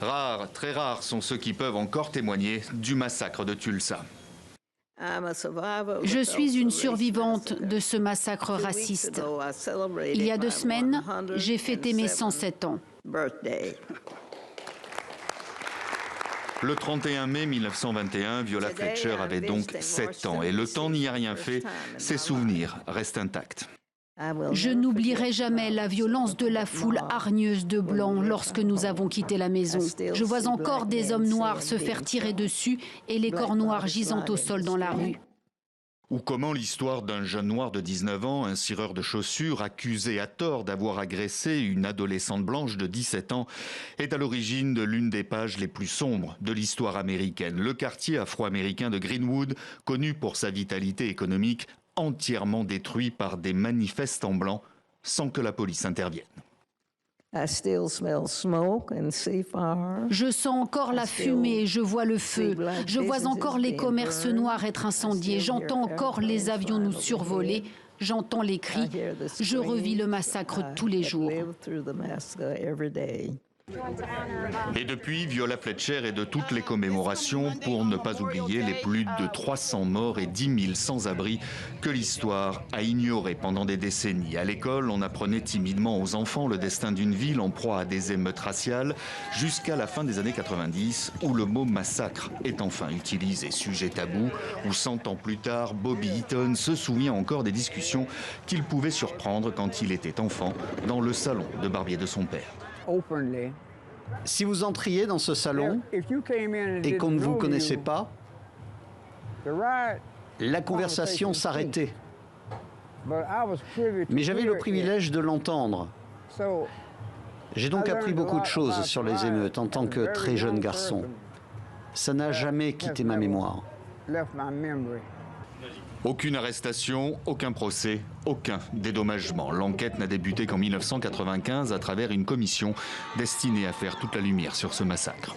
Rares, très rares sont ceux qui peuvent encore témoigner du massacre de Tulsa. Je suis une survivante de ce massacre raciste. Il y a 2 semaines, j'ai fêté mes 107 ans. Le 31 mai 1921, Viola Fletcher avait donc 7 ans et le temps n'y a rien fait, ses souvenirs restent intacts. Je n'oublierai jamais la violence de la foule hargneuse de blancs lorsque nous avons quitté la maison. Je vois encore des hommes noirs se faire tirer dessus et les corps noirs gisant au sol dans la rue. Ou comment l'histoire d'un jeune noir de 19 ans, un cireur de chaussures, accusé à tort d'avoir agressé une adolescente blanche de 17 ans, est à l'origine de l'une des pages les plus sombres de l'histoire américaine. Le quartier afro-américain de Greenwood, connu pour sa vitalité économique, entièrement détruit par des manifestants blancs sans que la police intervienne. Je sens encore la fumée, je vois le feu, je vois encore les commerces noirs être incendiés, j'entends encore les avions nous survoler, j'entends les cris, je revis le massacre tous les jours. Et depuis, Viola Fletcher est de toutes les commémorations pour ne pas oublier les plus de 300 morts et 10 000 sans-abri que l'histoire a ignorés pendant des décennies. À l'école, on apprenait timidement aux enfants le destin d'une ville en proie à des émeutes raciales jusqu'à la fin des années 90 où le mot massacre est enfin utilisé, sujet tabou, où 100 ans plus tard, Bobby Eaton se souvient encore des discussions qu'il pouvait surprendre quand il était enfant dans le salon de barbier de son père. Si vous entriez dans ce salon et qu'on ne vous connaissait pas, la conversation s'arrêtait. Mais j'avais le privilège de l'entendre. J'ai donc appris beaucoup de choses sur les émeutes en tant que très jeune garçon. Ça n'a jamais quitté ma mémoire. Aucune arrestation, aucun procès, aucun dédommagement. L'enquête n'a débuté qu'en 1995 à travers une commission destinée à faire toute la lumière sur ce massacre.